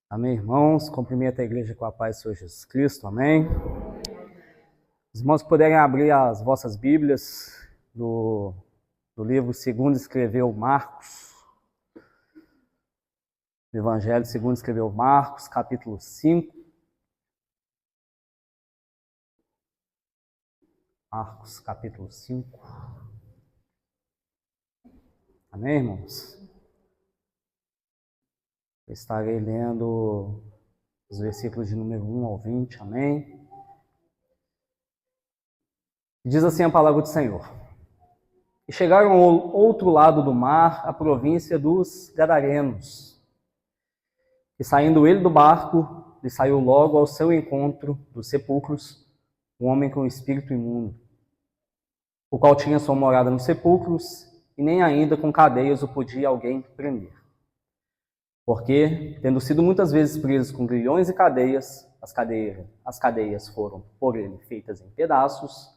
Amém, irmãos? Cumprimento a igreja com a paz do Senhor Jesus Cristo, amém? Os irmãos puderem abrir as vossas Bíblias do livro segundo escreveu Marcos, do Evangelho segundo escreveu Marcos, capítulo 5. Marcos, capítulo 5. Amém, irmãos? Eu estarei lendo os versículos de número 1 ao 20, amém? Diz assim a palavra do Senhor. E chegaram ao outro lado do mar, a província dos Gadarenos. E saindo ele do barco, lhe saiu logo ao seu encontro dos sepulcros um homem com espírito imundo, o qual tinha sua morada nos sepulcros, e nem ainda com cadeias o podia alguém prender. Porque, tendo sido muitas vezes preso com grilhões e cadeias, as cadeias foram por ele feitas em pedaços,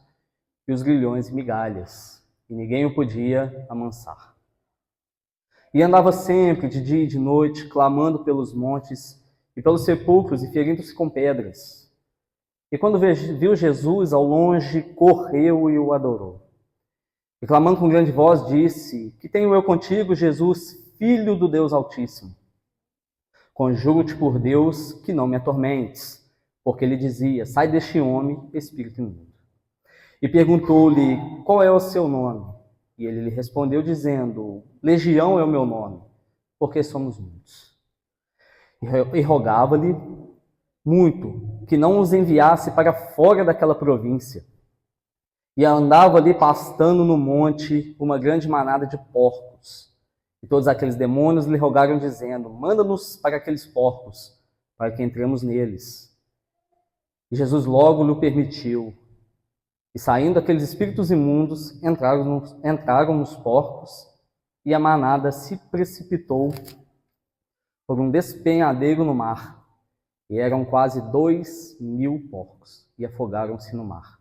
e os grilhões em migalhas, e ninguém o podia amansar. E andava sempre, de dia e de noite, clamando pelos montes e pelos sepulcros e ferindo-se com pedras. E quando viu Jesus ao longe, correu e o adorou. E clamando com grande voz, disse: Que tenho eu contigo, Jesus, Filho do Deus Altíssimo? Conjuro-te por Deus que não me atormentes. Porque ele dizia: Sai deste homem, espírito imundo. E perguntou-lhe: Qual é o seu nome? E ele lhe respondeu dizendo: Legião é o meu nome, porque somos muitos. E rogava-lhe muito que não os enviasse para fora daquela província. E andava ali pastando no monte uma grande manada de porcos. E todos aqueles demônios lhe rogaram dizendo: Manda-nos para aqueles porcos, para que entremos neles. E Jesus logo lhe permitiu. E saindo aqueles espíritos imundos, entraram nos porcos, e a manada se precipitou por um despenhadeiro no mar. E eram quase 2.000 porcos, e afogaram-se no mar.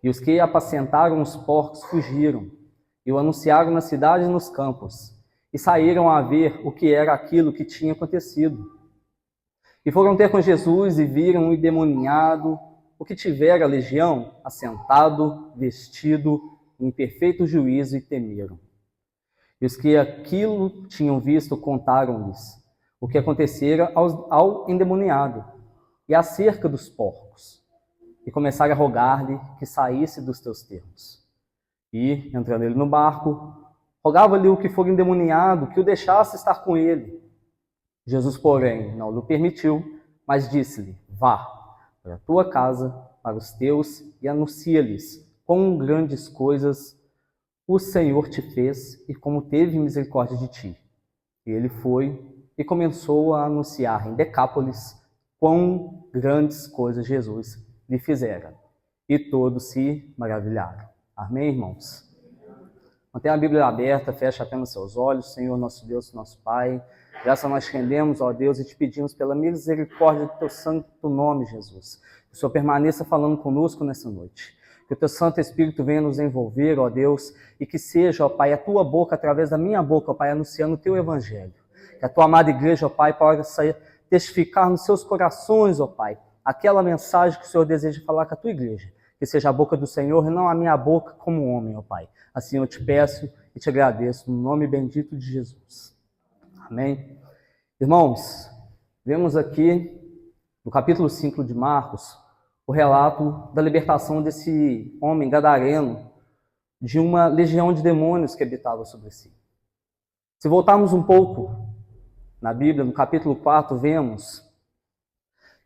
E os que apacentaram os porcos fugiram, e o anunciaram na cidade e nos campos, e saíram a ver o que era aquilo que tinha acontecido. E foram ter com Jesus, e viram o endemoniado, o que tivera a legião, assentado, vestido, em perfeito juízo, e temeram. E os que aquilo tinham visto contaram-lhes o que acontecera ao endemoniado e acerca dos porcos, e começaram a rogar-lhe que saísse dos teus termos. E, entrando ele no barco, rogava-lhe o que for endemoniado que o deixasse estar com ele. Jesus, porém, não lhe permitiu, mas disse-lhe: Vá para a tua casa, para os teus, e anuncia-lhes quão grandes coisas o Senhor te fez e como teve misericórdia de ti. E ele foi e começou a anunciar em Decápolis quão grandes coisas Jesus lhe fizera. E todos se maravilharam. Amém, irmãos? Mantenha a Bíblia aberta, feche apenas seus olhos. Senhor, nosso Deus, nosso Pai, graças a nós rendemos, ó Deus, e te pedimos pela misericórdia do teu santo nome, Jesus. Que o Senhor permaneça falando conosco nessa noite. Que o teu Santo Espírito venha nos envolver, ó Deus, e que seja, ó Pai, a tua boca, através da minha boca, ó Pai, anunciando o teu evangelho. Que a tua amada igreja, ó Pai, possa testificar nos seus corações, ó Pai, aquela mensagem que o Senhor deseja falar com a tua igreja. Que seja a boca do Senhor e não a minha boca como homem, ó Pai. Assim eu te peço e te agradeço, no nome bendito de Jesus. Amém? Irmãos, vemos aqui, no capítulo 5 de Marcos, o relato da libertação desse homem gadareno de uma legião de demônios que habitava sobre si. Se voltarmos um pouco na Bíblia, no capítulo 4, vemos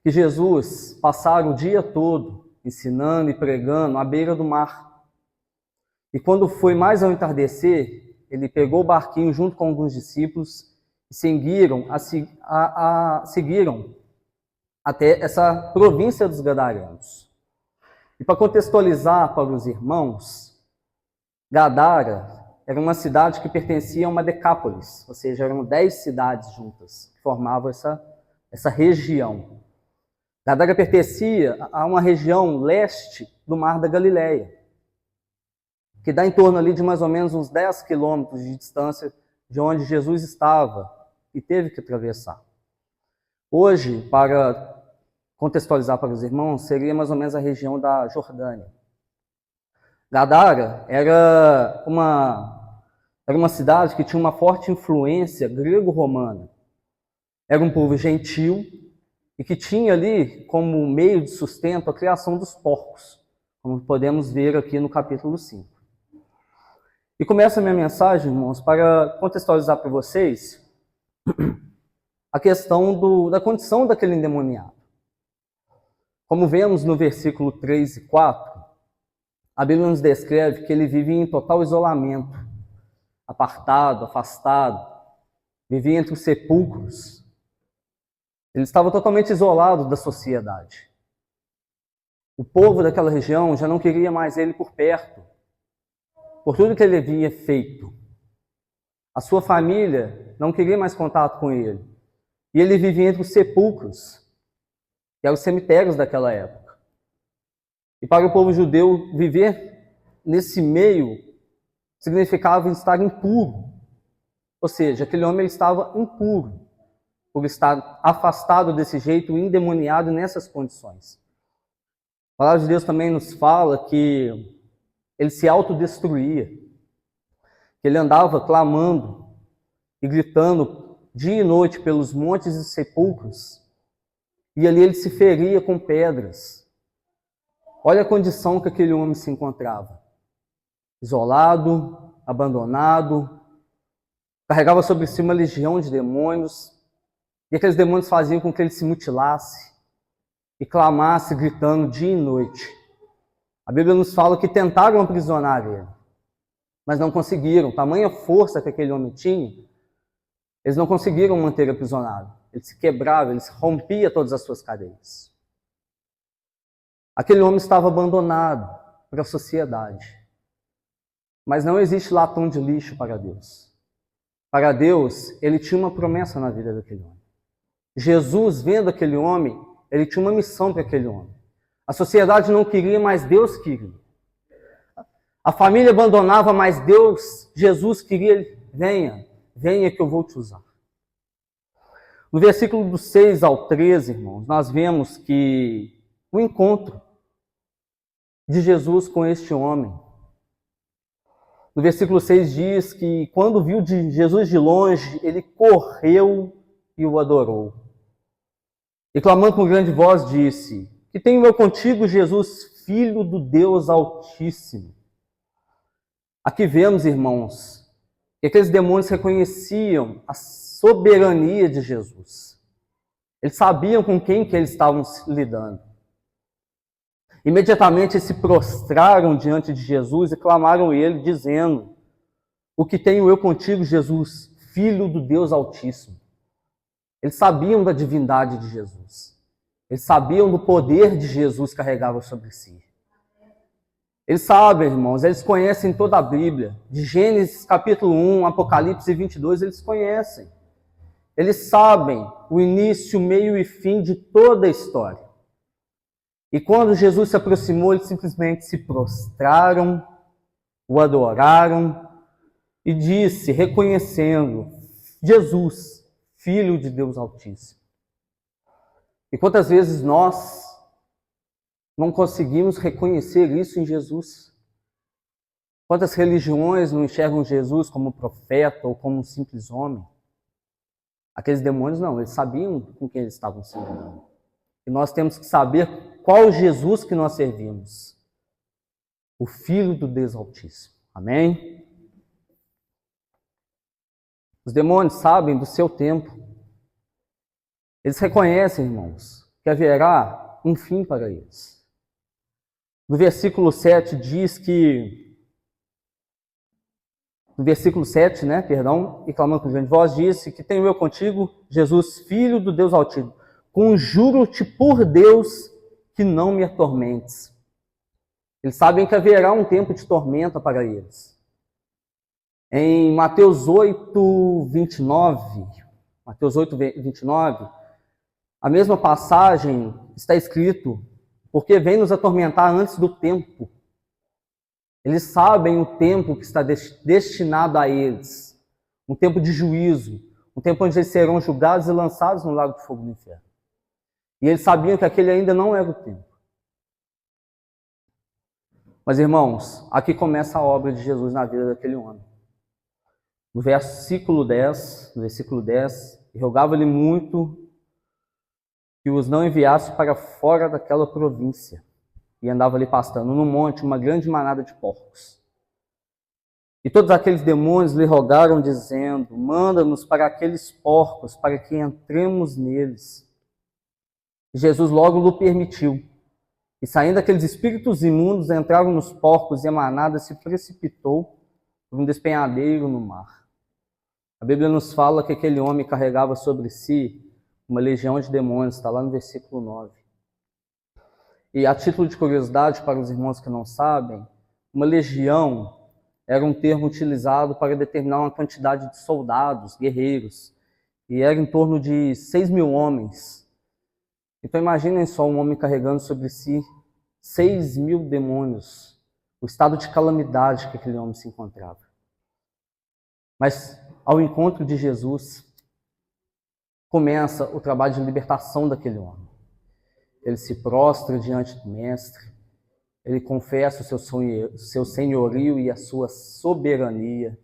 que Jesus passara o dia todo ensinando e pregando à beira do mar. E quando foi mais ao entardecer, ele pegou o barquinho junto com alguns discípulos e seguiram até essa província dos Gadarenos. E para contextualizar para os irmãos, Gadara era uma cidade que pertencia a uma Decápolis, ou seja, eram 10 cidades juntas que formavam essa região. Gadara pertencia a uma região leste do Mar da Galileia, que dá em torno ali de mais ou menos uns 10 quilômetros de distância de onde Jesus estava e teve que atravessar. Hoje, para contextualizar para os irmãos, seria mais ou menos a região da Jordânia. Gadara era uma cidade que tinha uma forte influência grego-romana. Era um povo gentil e que tinha ali como meio de sustento a criação dos porcos, como podemos ver aqui no capítulo 5. E começa a minha mensagem, irmãos, para contextualizar para vocês a questão da condição daquele endemoniado. Como vemos no versículo 3 e 4, a Bíblia nos descreve que ele vivia em total isolamento, apartado, afastado, vivia entre os sepulcros. Ele estava totalmente isolado da sociedade. O povo daquela região já não queria mais ele por perto, por tudo que ele havia feito. A sua família não queria mais contato com ele. E ele vivia entre os sepulcros, que eram os cemitérios daquela época. E para o povo judeu, viver nesse meio significava estar impuro. Ou seja, aquele homem estava impuro, por estar afastado desse jeito, endemoniado nessas condições. A palavra de Deus também nos fala que ele se autodestruía, que ele andava clamando e gritando dia e noite pelos montes e sepulcros, e ali ele se feria com pedras. Olha a condição que aquele homem se encontrava. Isolado, abandonado, carregava sobre si uma legião de demônios, e aqueles demônios faziam com que ele se mutilasse e clamasse, gritando dia e noite. A Bíblia nos fala que tentaram aprisionar ele, mas não conseguiram. Tamanha força que aquele homem tinha, eles não conseguiram manter aprisionado. Ele se quebrava, ele rompia todas as suas cadeias. Aquele homem estava abandonado para a sociedade. Mas não existe latão de lixo para Deus. Para Deus, ele tinha uma promessa na vida daquele homem. Jesus, vendo aquele homem, ele tinha uma missão para aquele homem. A sociedade não queria, mas Deus queria. A família abandonava, mas Deus, Jesus queria, venha que eu vou te usar. No versículo do 6 ao 13, irmãos, nós vemos que o encontro de Jesus com este homem. No versículo 6 diz que quando viu Jesus de longe, ele correu e o adorou. E clamando com grande voz disse: que tenho eu contigo, Jesus, Filho do Deus Altíssimo. Aqui vemos, irmãos, que aqueles demônios reconheciam a soberania de Jesus. Eles sabiam com quem que eles estavam lidando. Imediatamente se prostraram diante de Jesus e clamaram ele, dizendo: o que tenho eu contigo, Jesus, Filho do Deus Altíssimo. Eles sabiam da divindade de Jesus. Eles sabiam do poder de Jesus que carregava sobre si. Eles sabem, irmãos, eles conhecem toda a Bíblia. De Gênesis capítulo 1, Apocalipse 22, eles conhecem. Eles sabem o início, meio e fim de toda a história. E quando Jesus se aproximou, eles simplesmente se prostraram, o adoraram e disse, reconhecendo: Jesus, Filho de Deus Altíssimo. E quantas vezes nós não conseguimos reconhecer isso em Jesus? Quantas religiões não enxergam Jesus como profeta ou como um simples homem? Aqueles demônios não, eles sabiam com quem eles estavam se lidando. E nós temos que saber qual Jesus que nós servimos. O Filho do Deus Altíssimo. Amém? Os demônios sabem do seu tempo. Eles reconhecem, irmãos, que haverá um fim para eles. No versículo 7 diz que... No versículo 7, e clamando com grande voz, disse: que tenho eu contigo, Jesus, Filho do Deus Altíssimo. Conjuro-te por Deus que não me atormentes. Eles sabem que haverá um tempo de tormenta para eles. Em Mateus 8:29, a mesma passagem está escrito: porque vem nos atormentar antes do tempo. Eles sabem o tempo que está destinado a eles, um tempo de juízo, um tempo onde eles serão julgados e lançados no lago de fogo do inferno. E eles sabiam que aquele ainda não era o tempo. Mas, irmãos, aqui começa a obra de Jesus na vida daquele homem. No versículo 10, rogava-lhe muito que os não enviasse para fora daquela província. E andava ali pastando no monte uma grande manada de porcos. E todos aqueles demônios lhe rogaram, dizendo: manda-nos para aqueles porcos, para que entremos neles. E Jesus logo lhe permitiu. E saindo aqueles espíritos imundos, entraram nos porcos, e a manada se precipitou por um despenhadeiro no mar. A Bíblia nos fala que aquele homem carregava sobre si uma legião de demônios, está lá no versículo 9. E a título de curiosidade, para os irmãos que não sabem, uma legião era um termo utilizado para determinar uma quantidade de soldados, guerreiros, e era em torno de 6.000 homens. Então imaginem só um homem carregando sobre si 6.000 demônios, o estado de calamidade que aquele homem se encontrava. Mas ao encontro de Jesus, começa o trabalho de libertação daquele homem. Ele se prostra diante do Mestre, ele confessa o seu senhorio e a sua soberania,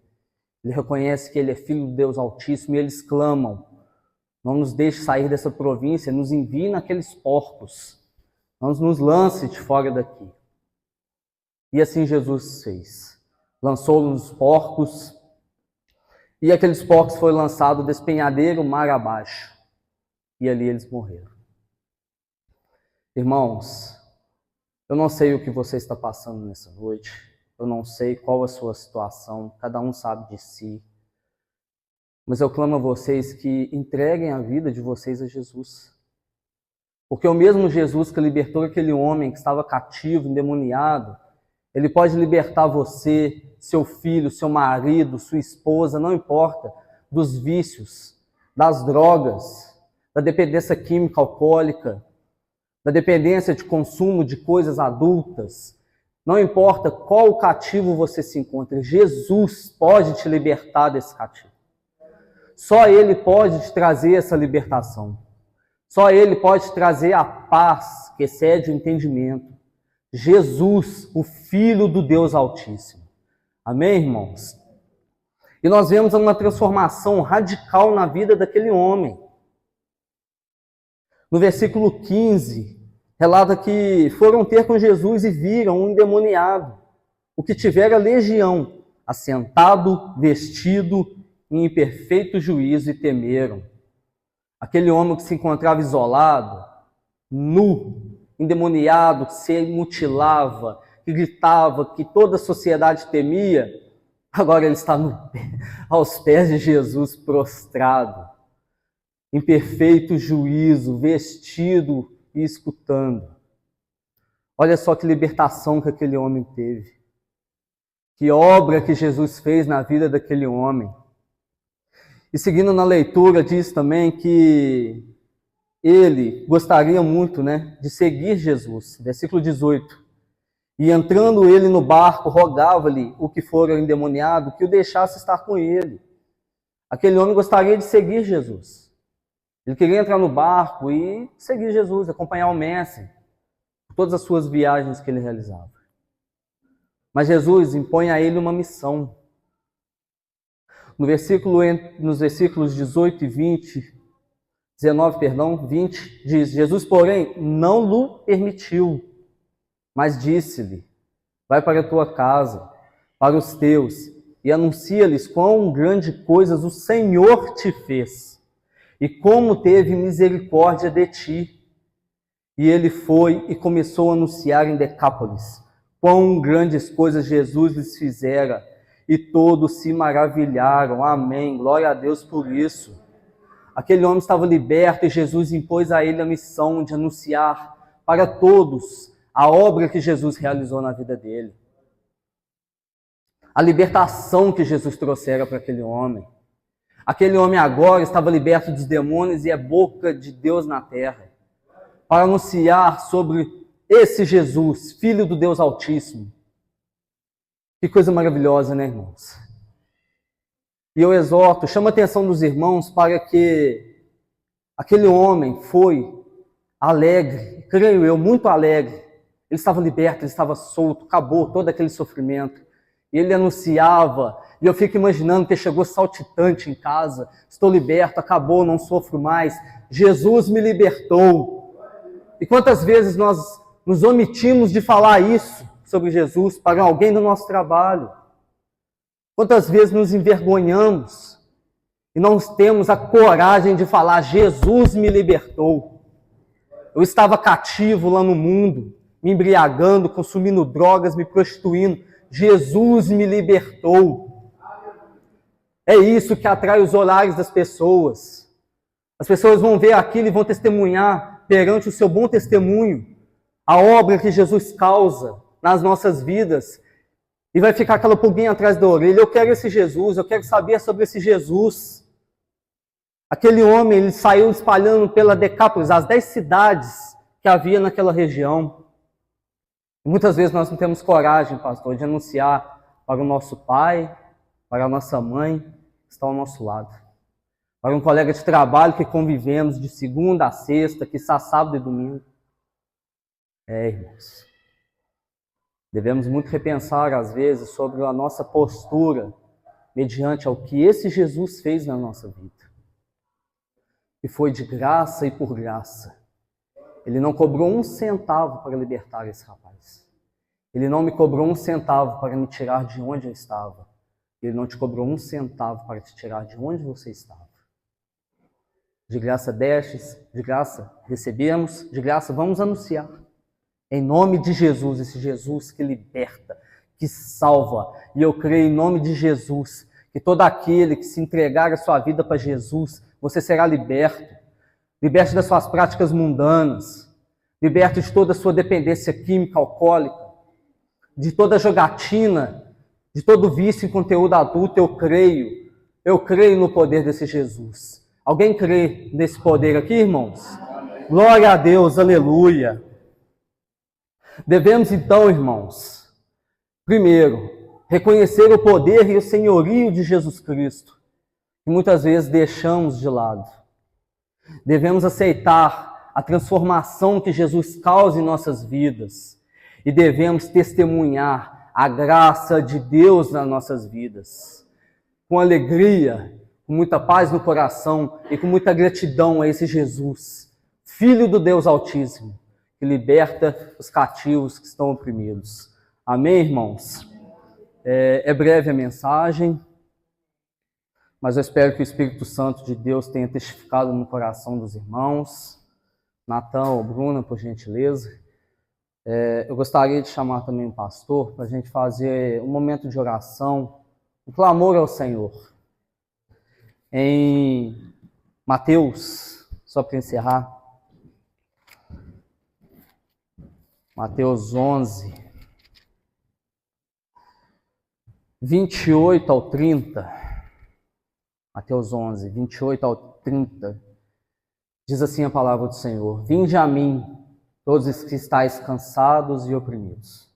ele reconhece que ele é filho do Deus Altíssimo, e eles clamam: não nos deixe sair dessa província, nos envie naqueles porcos, não nos lance de fora daqui. E assim Jesus fez, lançou-nos nos porcos, e aqueles porcos foram lançados despenhadeiro mar abaixo, e ali eles morreram. Irmãos, eu não sei o que você está passando nessa noite, eu não sei qual a sua situação, cada um sabe de si, mas eu clamo a vocês que entreguem a vida de vocês a Jesus. Porque o mesmo Jesus que libertou aquele homem que estava cativo, endemoniado, ele pode libertar você, seu filho, seu marido, sua esposa, não importa, dos vícios, das drogas, da dependência química alcoólica, da dependência de consumo de coisas adultas. Não importa qual cativo você se encontra, Jesus pode te libertar desse cativo. Só Ele pode te trazer essa libertação. Só Ele pode te trazer a paz que excede o entendimento. Jesus, o Filho do Deus Altíssimo. Amém, irmãos? E nós vemos uma transformação radical na vida daquele homem. No versículo 15, relata que foram ter com Jesus e viram um endemoniado, o que tivera legião, assentado, vestido, em perfeito juízo, e temeram. Aquele homem que se encontrava isolado, nu, endemoniado, que se mutilava, que gritava, que toda a sociedade temia, agora ele está aos pés de Jesus, prostrado, em perfeito juízo, vestido e escutando. Olha só que libertação que aquele homem teve. Que obra que Jesus fez na vida daquele homem. E seguindo na leitura, diz também que ele gostaria muito, de seguir Jesus. Versículo 18. E entrando ele no barco, rogava-lhe o que fora endemoniado que o deixasse estar com ele. Aquele homem gostaria de seguir Jesus. Ele queria entrar no barco e seguir Jesus, acompanhar o Mestre, todas as suas viagens que ele realizava. Mas Jesus impõe a ele uma missão. Nos versículos 18 e 20, 20, diz: Jesus, porém, não lhe permitiu, mas disse-lhe: vai para a tua casa, para os teus, e anuncia-lhes quão grande coisas o Senhor te fez, e como teve misericórdia de ti. E ele foi e começou a anunciar em Decápolis quão grandes coisas Jesus lhes fizera, e todos se maravilharam. Amém. Glória a Deus por isso. Aquele homem estava liberto e Jesus impôs a ele a missão de anunciar para todos a obra que Jesus realizou na vida dele. A libertação que Jesus trouxera para aquele homem. Aquele homem agora estava liberto dos demônios e é boca de Deus na terra, para anunciar sobre esse Jesus, Filho do Deus Altíssimo. Que coisa maravilhosa, né, irmãos? E eu exorto, chamo a atenção dos irmãos para que aquele homem foi alegre, creio eu, muito alegre. Ele estava liberto, ele estava solto, acabou todo aquele sofrimento. E ele anunciava, e eu fico imaginando que ele chegou saltitante em casa. Estou liberto, acabou, não sofro mais. Jesus me libertou. E quantas vezes nós nos omitimos de falar isso sobre Jesus para alguém do nosso trabalho? Quantas vezes nos envergonhamos e não temos a coragem de falar, Jesus me libertou. Eu estava cativo lá no mundo, me embriagando, consumindo drogas, me prostituindo. Jesus me libertou. É isso que atrai os olhares das pessoas. As pessoas vão ver aquilo e vão testemunhar perante o seu bom testemunho a obra que Jesus causa nas nossas vidas. E vai ficar aquela pulguinha atrás da orelha. Eu quero esse Jesus, eu quero saber sobre esse Jesus. Aquele homem, ele saiu espalhando pela Decápolis, as 10 cidades que havia naquela região. E muitas vezes nós não temos coragem, pastor, de anunciar para o nosso pai, para a nossa mãe, que está ao nosso lado. Para um colega de trabalho que convivemos de segunda a sexta, que está sábado e domingo. Irmãos. Devemos muito repensar, às vezes, sobre a nossa postura mediante ao que esse Jesus fez na nossa vida. E foi de graça e por graça. Ele não cobrou um centavo para libertar esse rapaz. Ele não me cobrou um centavo para me tirar de onde eu estava. Ele não te cobrou um centavo para te tirar de onde você estava. De graça destes, de graça recebemos, de graça vamos anunciar. Em nome de Jesus, esse Jesus que liberta, que salva. E eu creio em nome de Jesus, que todo aquele que se entregar a sua vida para Jesus, você será liberto. Liberto das suas práticas mundanas. Liberto de toda a sua dependência química, alcoólica. De toda jogatina, de todo vício em conteúdo adulto, eu creio no poder desse Jesus. Alguém crê nesse poder aqui, irmãos? Glória a Deus, aleluia. Devemos então, irmãos, primeiro, reconhecer o poder e o senhorio de Jesus Cristo, que muitas vezes deixamos de lado. Devemos aceitar a transformação que Jesus causa em nossas vidas e devemos testemunhar a graça de Deus nas nossas vidas, com alegria, com muita paz no coração e com muita gratidão a esse Jesus, Filho do Deus Altíssimo, que liberta os cativos que estão oprimidos. Amém, irmãos? É breve a mensagem, mas eu espero que o Espírito Santo de Deus tenha testificado no coração dos irmãos. Natan ou Bruna, por gentileza. Eu gostaria de chamar também o pastor para a gente fazer um momento de oração, um clamor ao Senhor. Em Mateus, só para encerrar, Mateus 11, 28 ao 30, Mateus 11, 28 ao 30, diz assim a palavra do Senhor: Vinde a mim, todos os que estáis cansados e oprimidos,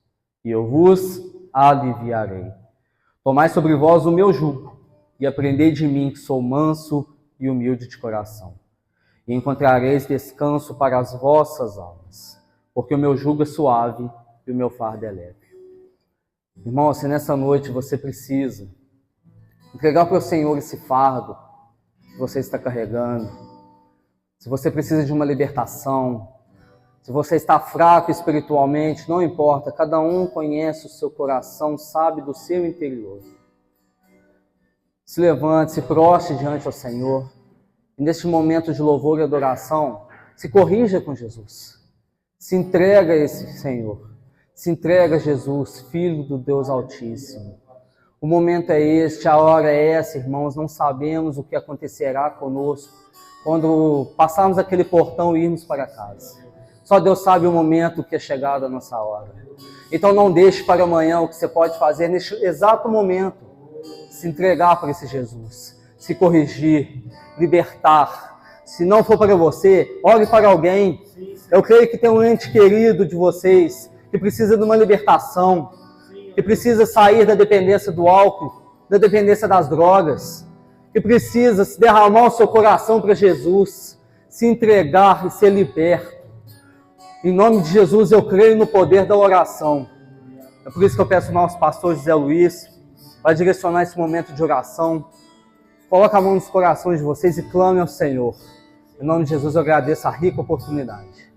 e eu vos aliviarei. Tomai sobre vós o meu jugo, e aprendei de mim, que sou manso e humilde de coração, e encontrareis descanso para as vossas almas. Porque o meu jugo é suave e o meu fardo é leve. Irmão, se nessa noite você precisa entregar para o Senhor esse fardo que você está carregando, se você precisa de uma libertação, se você está fraco espiritualmente, não importa, cada um conhece o seu coração, sabe do seu interior. Se levante, se prostre diante ao Senhor, e neste momento de louvor e adoração, se corrija com Jesus. Se entrega a esse Senhor. Se entrega a Jesus, Filho do Deus Altíssimo. O momento é este, a hora é essa, irmãos. Não sabemos o que acontecerá conosco quando passarmos aquele portão e irmos para casa. Só Deus sabe o momento que é chegado a nossa hora. Então não deixe para amanhã o que você pode fazer neste exato momento. Se entregar para esse Jesus. Se corrigir, libertar. Se não for para você, ore para alguém. Eu creio que tem um ente querido de vocês que precisa de uma libertação, que precisa sair da dependência do álcool, da dependência das drogas. que precisa se derramar o seu coração para Jesus, se entregar e ser liberto. Em nome de Jesus, eu creio no poder da oração. É por isso que eu peço ao nosso pastor José Luiz para direcionar esse momento de oração. Coloque a mão nos corações de vocês e clame ao Senhor. Em nome de Jesus, eu agradeço a rica oportunidade.